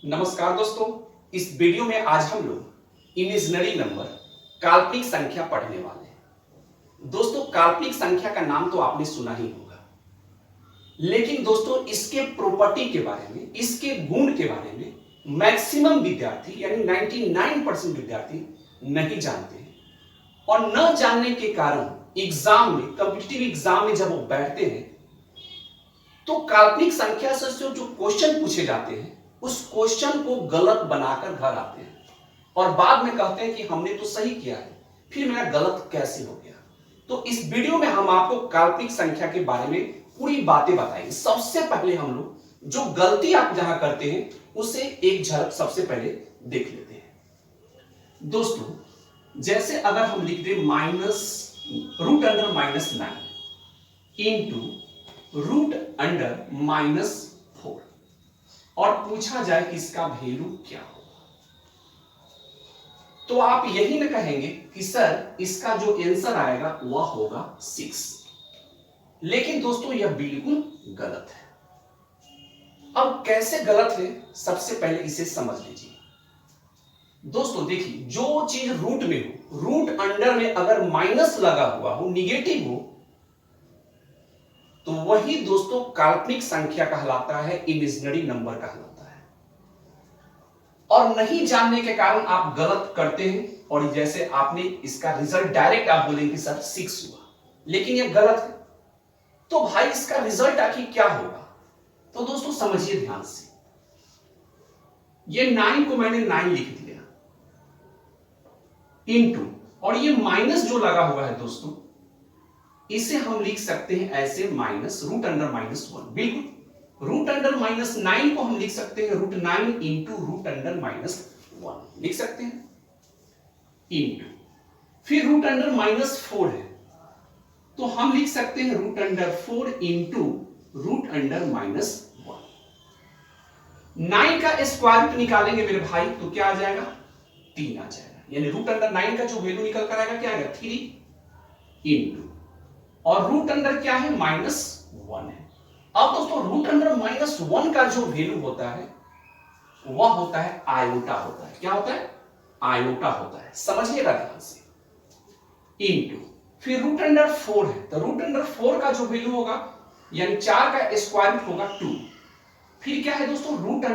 नमस्कार दोस्तों, इस वीडियो में आज हम लोग इमेजिनरी नंबर काल्पनिक संख्या पढ़ने वाले हैं। दोस्तों, काल्पनिक संख्या का नाम तो आपने सुना ही होगा, लेकिन दोस्तों इसके प्रॉपर्टी के बारे में, इसके गुण के बारे में मैक्सिमम विद्यार्थी यानी 99% विद्यार्थी नहीं जानते हैं। और न जानने के कारण एग्जाम में, कॉम्पिटिटिव एग्जाम में जब वो बैठते हैं तो काल्पनिक संख्या से जो क्वेश्चन पूछे जाते हैं उस क्वेश्चन को गलत बनाकर घर आते हैं और बाद में कहते हैं कि हमने तो सही किया है, फिर मेरा गलत कैसे हो गया। तो इस वीडियो में हम आपको काल्पनिक संख्या के बारे में पूरी बातें बताएंगे। सबसे पहले हम लोग जो गलती आप जहां करते हैं उसे एक झलक सबसे पहले देख लेते हैं। दोस्तों, जैसे अगर हम लिख दें √9 इंटू √-4 और पूछा जाए कि इसका वैल्यू क्या होगा, तो आप यही ना कहेंगे कि सर इसका जो आंसर आएगा वह होगा 6। लेकिन दोस्तों यह बिल्कुल गलत है। अब कैसे गलत है, सबसे पहले इसे समझ लीजिए। दोस्तों देखिए, जो चीज रूट में हो, रूट अंडर में अगर माइनस लगा हुआ हो, निगेटिव हो, तो वही दोस्तों काल्पनिक संख्या कहलाता है, इमेजिनरी नंबर कहलाता है। और नहीं जानने के कारण आप गलत करते हैं और जैसे आपने इसका रिजल्ट डायरेक्ट आप बोलेंगे कि सर 6 हुआ, लेकिन यह गलत है। तो भाई इसका रिजल्ट आखिर क्या होगा? तो दोस्तों समझिए ध्यान से, ये 9 को मैंने 9 लिख दिया इंटू, और ये माइनस जो लगा हुआ है दोस्तों, इसे हम लिख सकते हैं ऐसे माइनस √-1। बिल्कुल, √-9 को हम लिख सकते हैं √9 इंटू √-1 लिख सकते हैं, इंटू फिर √-4 है तो हम लिख सकते हैं √4 इंटू √-1। 9 का स्क्वायर रूट निकालेंगे मेरे भाई तो क्या आ जाएगा? 3 आ जाएगा। यानी √9 का जो वैल्यू निकल कर आएगा क्या आएगा? 3 इंटू, और रूट अंडर क्या है? -1 है। अब दोस्तों √-1 का जो वैल्यू होता है वह होता है आयोटा होता है। क्या होता है? आयोटा होता है। समझिएगा ध्यान से, इंटू फिर √4 है तो √4 का जो वैल्यू होगा यानी 4 का स्क्वायर रूट होगा 2। फिर क्या है दोस्तों? √-1,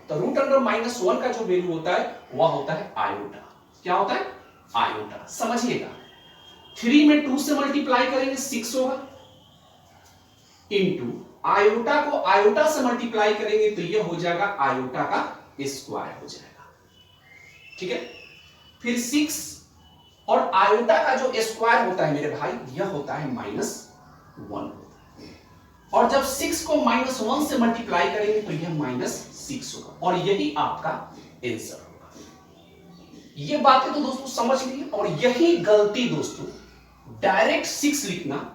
तो √-1 का जो वैल्यू होता है वह होता है आयोटा। क्या होता है? आयोटा। समझिएगा, 3 में 2 से मल्टीप्लाई करेंगे 6 होगा, इंटू आयोटा को आयोटा से मल्टीप्लाई करेंगे तो यह हो जाएगा आयोटा का स्क्वायर हो जाएगा। ठीक है, फिर 6 और आयोटा का जो स्क्वायर होता है मेरे भाई यह होता है -1, और जब 6 को -1 से मल्टीप्लाई करेंगे तो यह -6 होगा, और यही आपका आंसर होगा। ये बातें तो दोस्तों समझ लीजिए। और यही गलती दोस्तों, डायरेक्ट 6 लिखना,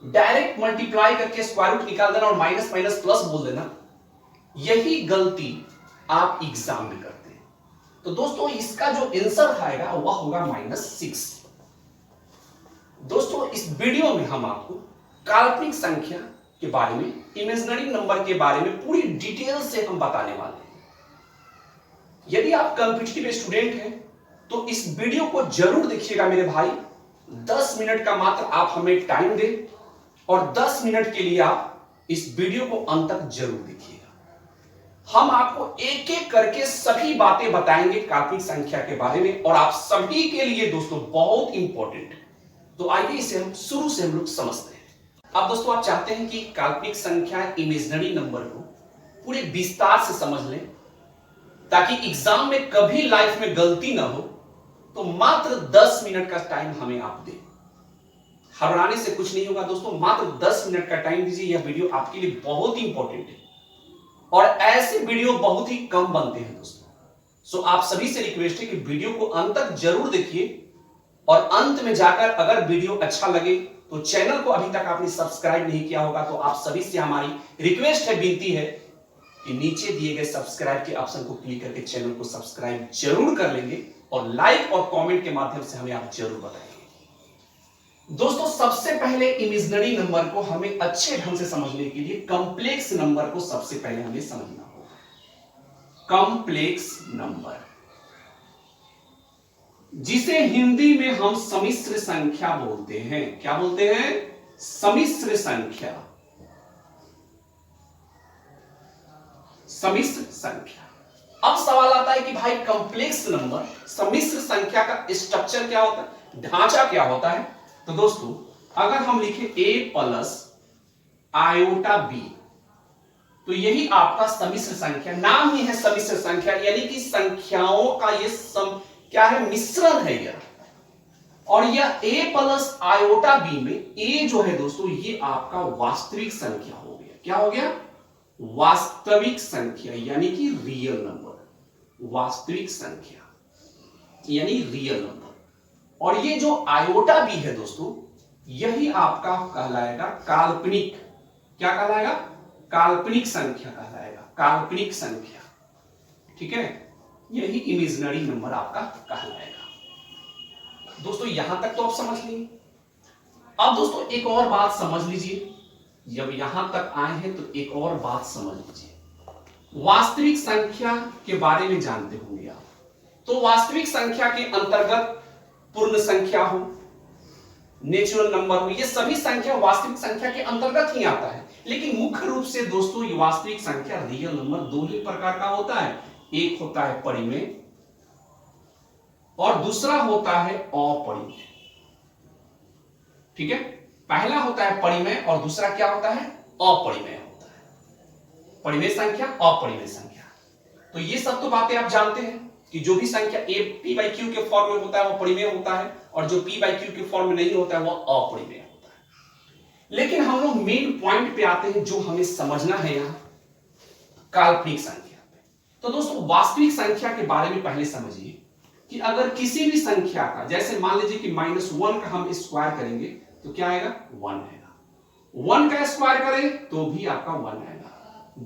डायरेक्ट मल्टीप्लाई करके स्क्वायर रूट निकाल देना और माइनस माइनस प्लस बोल देना, यही गलती आप एग्जाम में करते हैं। तो दोस्तों इसका जो आंसर आएगा वह होगा -6। दोस्तों इस वीडियो में हम आपको काल्पनिक संख्या के बारे में, इमेजिनरी नंबर के बारे में पूरी डिटेल से हम बताने वाले हैं। यदि आप कॉम्पिटिटिव स्टूडेंट हैं तो इस वीडियो को जरूर देखिएगा मेरे भाई। 10 मिनट का मात्र आप हमें टाइम दें और 10 मिनट के लिए आप इस वीडियो को अंत तक जरूर देखिएगा। हम आपको एक एक करके सभी बातें बताएंगे काल्पनिक संख्या के बारे में, और आप सभी के लिए दोस्तों बहुत इंपॉर्टेंट है। तो आइए इसे हम शुरू से हम लोग समझते हैं। अब दोस्तों आप चाहते हैं कि काल्पनिक संख्या, इमेजिनरी नंबर को पूरे विस्तार से समझ लें ताकि एग्जाम में कभी लाइफ में गलती ना हो, तो मात्र 10 मिनट का टाइम हमें आप दें। घबराने से कुछ नहीं होगा दोस्तों, मात्र 10 मिनट का टाइम दीजिए। यह वीडियो आपके लिए बहुत ही इंपॉर्टेंट है और ऐसे वीडियो बहुत ही कम बनते हैं दोस्तों। सो आप सभी से रिक्वेस्ट है कि वीडियो को अंत तक जरूर देखिए, और अंत में जाकर अगर वीडियो अच्छा लगे तो चैनल को अभी तक आपने सब्सक्राइब नहीं किया होगा तो आप सभी से हमारी रिक्वेस्ट है, विनती है कि नीचे दिए गए सब्सक्राइब के ऑप्शन को क्लिक करके चैनल को सब्सक्राइब जरूर कर लेंगे, और लाइक और कमेंट के माध्यम से हमें आप जरूर बताएंगे। दोस्तों सबसे पहले इमेजिनरी नंबर को हमें अच्छे ढंग से समझने के लिए कॉम्प्लेक्स नंबर को सबसे पहले हमें समझना होगा। कॉम्प्लेक्स नंबर, जिसे हिंदी में हम सम्मिश्र संख्या बोलते हैं। क्या बोलते हैं? सम्मिश्र संख्या। सम्मिश्र संख्या। अब सवाल आता है कि भाई कॉम्प्लेक्स नंबर, सम्मिश्र संख्या का स्ट्रक्चर क्या होता है, ढांचा क्या होता है? तो दोस्तों अगर हम लिखें a प्लस आयोटा b, तो यही आपका सम्मिश्र संख्या, नाम ही है सम्मिश्र संख्या, यानी कि संख्याओं का ये क्या है, मिश्रण है यह। और यह a प्लस आयोटा b में a जो है दोस्तों ये आपका वास्तविक संख्या हो गया। क्या हो गया? वास्तविक संख्या, यानी कि रियल नंबर। वास्तविक संख्या यानी रियल नंबर। और ये जो आयोटा b है दोस्तों, यही आपका कहलाएगा काल्पनिक। क्या कहलाएगा? काल्पनिक संख्या कहलाएगा, काल्पनिक संख्या। ठीक है, यही इमेजिनरी नंबर आपका कहलाएगा। दोस्तों यहां तक तो आप समझ लिए। अब दोस्तों एक और बात समझ लीजिए, जब यहां तक आए हैं तो एक और बात समझ लीजिए। वास्तविक संख्या के बारे में जानते होंगे आप, तो वास्तविक संख्या के अंतर्गत पूर्ण संख्या हो, नेचुरल नंबर हो, ये सभी संख्या वास्तविक संख्या के अंतर्गत ही आता है। लेकिन मुख्य रूप से दोस्तों ये वास्तविक संख्या, रियल नंबर, दो ही प्रकार का होता है। एक होता है परिमेय और दूसरा होता है अपरिमेय। ठीक है, पहला होता है परिमेय और दूसरा क्या होता है? अपरिमेय होता है। परिमेय संख्या, अपरिमेय संख्या। तो ये सब तो बातें आप जानते हैं कि जो भी संख्या p बाई क्यू के फॉर्म में होता है वो परिमेय होता है, और जो p बाई क्यू के फॉर्म में नहीं होता है वो अपरिमेय होता है। लेकिन हम लोग मेन पॉइंट पे आते हैं जो हमें समझना है यहां, काल्पनिक संख्या पे। तो दोस्तों वास्तविक संख्या के बारे में पहले समझिए कि अगर किसी भी संख्या का, जैसे मान लीजिए कि -1 का हम स्क्वायर करेंगे तो क्या आएगा? 1 आएगा। 1 का स्क्वायर करें तो भी आपका 1 आएगा।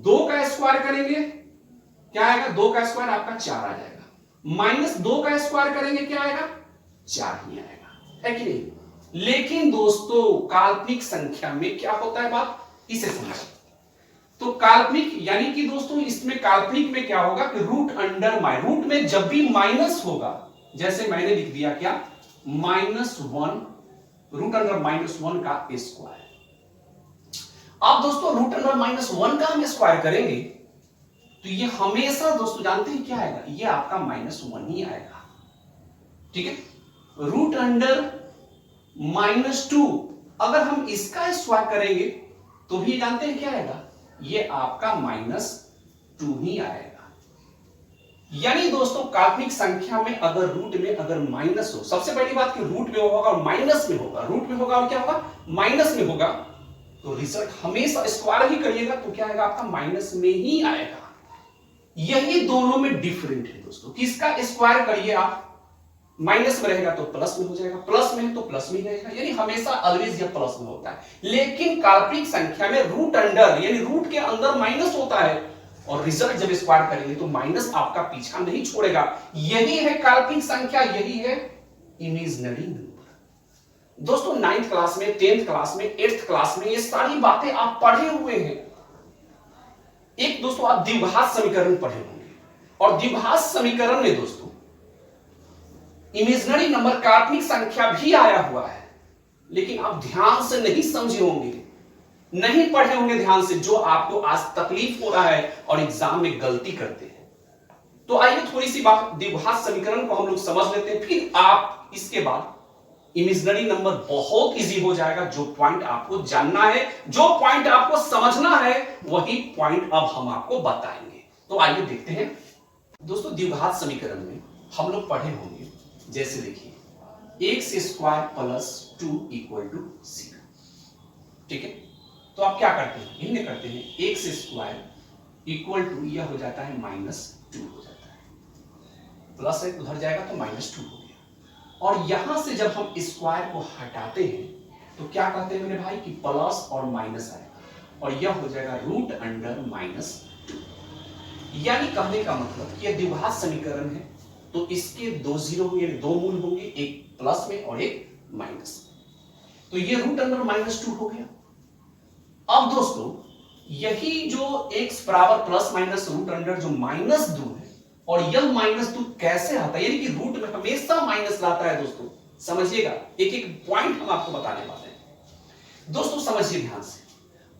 2 का स्क्वायर करेंगे क्या आएगा? 2 का स्क्वायर आपका 4 आ जाएगा। -2 का स्क्वायर करेंगे क्या आएगा? 4 ही आएगा, है कि नहीं? लेकिन दोस्तों काल्पनिक संख्या में क्या होता है, बात इसे समझिए। तो काल्पनिक यानी कि दोस्तों इसमें काल्पनिक में क्या होगा कि रूट अंडर माइनस, रूट में जब भी माइनस होगा, जैसे मैंने लिख दिया क्या, -1 रूट अंडर -1 का स्क्वायर। अब दोस्तों रूट अंडर -1 का हम स्क्वायर करेंगे तो ये हमेशा दोस्तों जानते हैं क्या आएगा? ये आपका -1 ही आएगा। ठीक है, रूट अंडर -2 अगर हम इसका स्क्वायर करेंगे तो भी जानते हैं क्या आएगा? ये आपका -2 ही आएगा। यानी दोस्तों काल्पनिक संख्या में अगर रूट में अगर माइनस हो, सबसे पहली बात कि रूट में होगा और माइनस में होगा, रूट में होगा और क्या होगा? माइनस में होगा, तो रिजल्ट हमेशा स्क्वायर ही करिएगा तो क्या आएगा? आपका माइनस में ही आएगा। यही दोनों में डिफरेंट है दोस्तों। किसका स्क्वायर करिए आप, माइनस में रहेगा तो प्लस में हो जाएगा, प्लस में है तो प्लस में ही रहेगा, यानी हमेशा ऑलवेज यह प्लस में होता है। लेकिन काल्पनिक संख्या में रूट अंडर यानी रूट के अंदर माइनस होता है और रिजल्ट जब स्क्वायर करेंगे तो माइनस आपका पीछा नहीं छोड़ेगा। यही है काल्पनिक संख्या, यही है इमेजिनरी नंबर। दोस्तों 9th क्लास में, 10th क्लास में, 8th क्लास में ये सारी बातें आप पढ़े हुए हैं। एक दोस्तों आप द्विघात समीकरण पढ़े होंगे, और द्विघात समीकरण में दोस्तों इमेजिनरी नंबर काल्पनिक संख्या भी आया हुआ है, लेकिन आप ध्यान से नहीं समझे होंगे, नहीं पढ़े होंगे ध्यान से, जो आपको आज तकलीफ हो रहा है और एग्जाम में गलती करते हैं। तो आइए थोड़ी सी बात द्विघात समीकरण को हम लोग समझ लेते हैं, फिर आप इसके बाद इमेजिनरी नंबर बहुत इजी हो जाएगा। जो पॉइंट आपको जानना है, जो पॉइंट आपको समझना है, वही पॉइंट अब हम आपको बताएंगे। तो आइए देखते हैं दोस्तों। द्विघात समीकरण में हम लोग पढ़े होंगे, जैसे देखिए x² + 2 = 0। ठीक है, तो आप क्या करते हैं, इन्हें करते हैं x² = यह हो जाता है -2 हो जाता है, प्लस एक उधर जाएगा तो -2 हो गया। और यहां से जब हम स्क्वायर को हटाते हैं तो क्या कहते हैं मेरे भाई कि प्लस और माइनस आएगा और यह हो जाएगा रूट अंडर -2। यानी कहने का मतलब कि यह द्विघात समीकरण है तो इसके 2 जीरो होंगे, 2 मूल होंगे, एक प्लस में और एक माइनस में। तो ये रूट अंडर -2 हो गया। अब दोस्तों यही जो x बराबर प्लस माइनस रूट अंडर जो माइनस 2 है, और यह माइनस 2 कैसे आता है, यानी कि रूट में हमेशा माइनस लाता है दोस्तों। समझिएगा, एक एक पॉइंट हम आपको बताने वाले हैं दोस्तों, समझिए ध्यान से।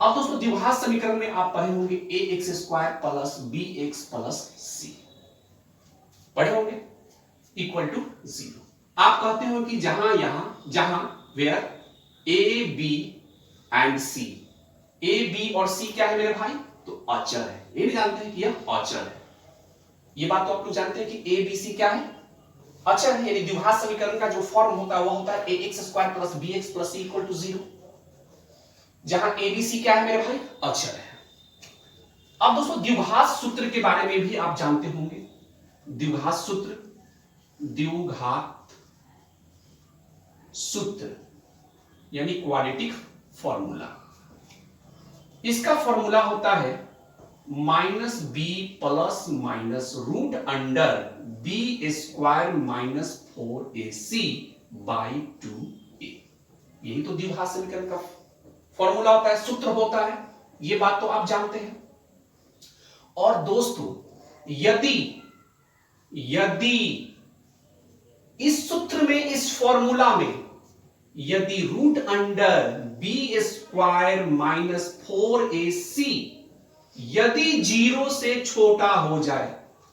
अब दोस्तों द्विघात समीकरण में आप पढ़े होंगे ax square plus bx plus c, पढ़े होंगे, इक्वल टू 0। आप कहते हो कि जहां where a b and c, a b और c क्या है मेरे भाई, तो अचर है। ये भी जानते हैं कि यह अचर है, ये बात तो आप लोग जानते हैं कि a b c क्या है, अचर है। यानी द्विघात समीकरण का जो फॉर्म होता है वह होता है ax square plus bx plus c equal to 0, जहां a b c क्या है मेरे भाई, अचर है। अब दोस्तों द्विघात सूत्र के बारे में भी आप जानते होंगे, द्विघात सूत्र, द्विघात सूत्र यानी क्वाड्रेटिक फॉर्मूला, इसका फॉर्मूला होता है minus B plus minus root under B square minus 4ac by 2a। यही तो द्विघात समीकरण का फॉर्मूला होता है, सूत्र होता है, ये बात तो आप जानते हैं। और दोस्तों यदि इस सूत्र में, इस फॉर्मूला में यदि root under B square minus 4ac यदि 0 से छोटा हो जाए,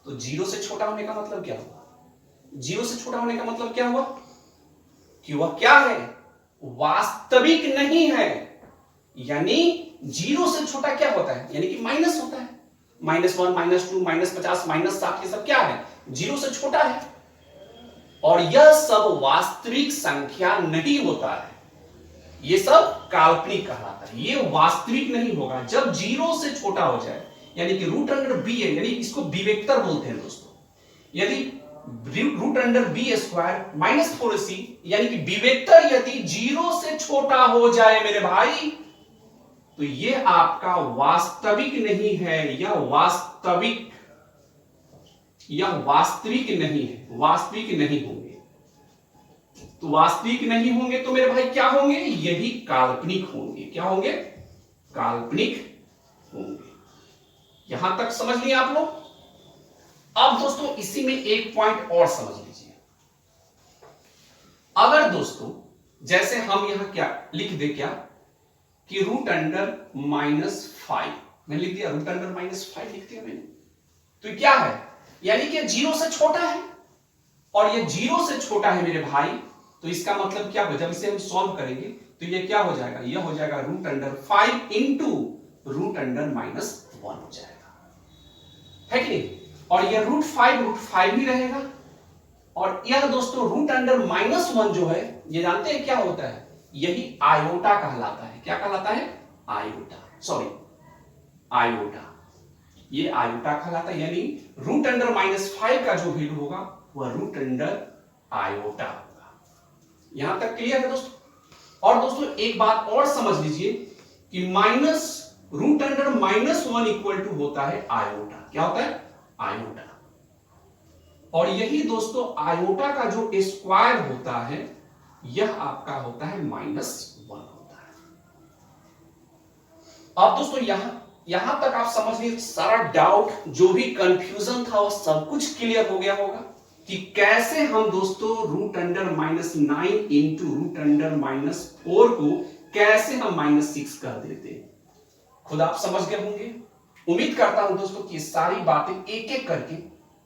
तो 0 से छोटा होने का मतलब क्या हुआ, 0 से छोटा होने का मतलब क्या हुआ कि वह क्या है, वास्तविक नहीं है। यानी 0 से छोटा क्या होता है, यानी कि माइनस होता है, -1 -2 -50 -60 ये सब क्या है, 0 से छोटा है। और यह सब वास्तविक संख्या नहीं होता है, ये सब काल्पनिक कहलाता है, ये वास्तविक नहीं होगा जब 0 से छोटा हो जाए, यानी कि रूट अंडर बी है, यानी इसको विवेक्तर बोलते हैं दोस्तों। यदि root under B square minus 4ac यानी कि विवेक्तर यदि 0 से छोटा हो जाए मेरे भाई, तो ये आपका वास्तविक नहीं है, यह वास्तविक नहीं है, वास्तविक नहीं होंगे। तो वास्तविक नहीं होंगे तो मेरे भाई क्या होंगे, यही काल्पनिक होंगे। क्या होंगे, काल्पनिक होंगे। यहां तक समझ लिए आप लोग। अब दोस्तों इसी में एक पॉइंट और समझ लीजिए। अगर दोस्तों जैसे हम यहां क्या लिख दे, क्या कि रूट अंडर -5, मैंने लिख दिया रूट अंडर -5 लिख दिया मैंने, तो क्या है, यानी कि 0 से छोटा है, और ये 0 से छोटा है मेरे भाई, तो इसका मतलब क्या होगा, जब इसे हम सॉल्व करेंगे तो ये क्या हो जाएगा, ये हो जाएगा root under 5 into root under -1 हो जाएगा, है कि नहीं। और ये रूट 5 ही रहेगा। और यह दोस्तों रूट अंडर -1 जो है, ये जानते हैं क्या होता है, यही आयोटा कहलाता है। क्या कहलाता है, आयोटा, सॉरी आयोटा, ये आयोटा कहलाता है। यानी रूट अंडर -5 का जो वैल्यू होगा वह रूट अंडर आयोटा होगा। यहां तक क्लियर है दोस्तों। और दोस्तों एक बात और समझ लीजिए कि minus root under -1 equal to होता है आयोटा। क्या होता है, आयोटा। और यही दोस्तों आयोटा का जो स्क्वायर होता है, यह आपका होता है -1 होता है। अब दोस्तों यहां तक आप समझ लीजिए, सारा डाउट जो भी कंफ्यूजन था वो सब कुछ क्लियर हो गया होगा कि कैसे हम दोस्तों root under -9 into root under -4 को कैसे हम -6 कर देते, खुद आप समझ गए होंगे। उम्मीद करता हूं दोस्तों कि सारी बातें एक एक करके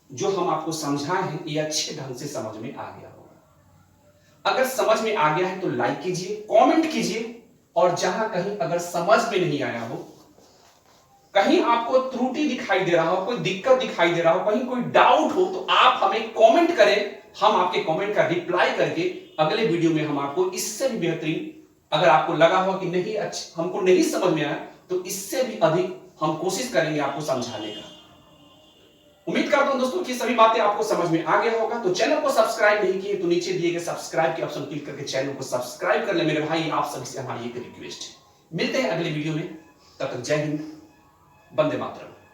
जो हम आपको समझाए हैं ये अच्छे ढंग से समझ में आ गया होगा। अगर समझ में आ गया है तो लाइक कीजिए, कमेंट कीजिए, और जहां कहीं अगर समझ में नहीं आया हो, कहीं आपको त्रुटि दिखाई दे रहा हो, कोई दिक्कत दिखाई दे रहा हो, कहीं कोई डाउट हो, तो आप हमें कमेंट करें। हम आपके कमेंट का रिप्लाई करके अगले वीडियो में हम आपको इससे भी बेहतरीन, अगर आपको लगा हो कि नहीं अच्छा हमको नहीं समझ में आया, तो इससे भी अधिक हम कोशिश करेंगे आपको समझाने का। उम्मीद करता हूं दोस्तों कि सभी बातें आपको समझ में आ गया होगा। तो चैनल को सब्सक्राइब नहीं किए तो नीचे दिए गए सब्सक्राइब के ऑप्शन क्लिक करके चैनल को सब्सक्राइब कर ले मेरे भाई। आप सभी से हमारी एक रिक्वेस्ट है, मिलते हैं अगले वीडियो में, तब तक जय हिंद, वंदे मातरम।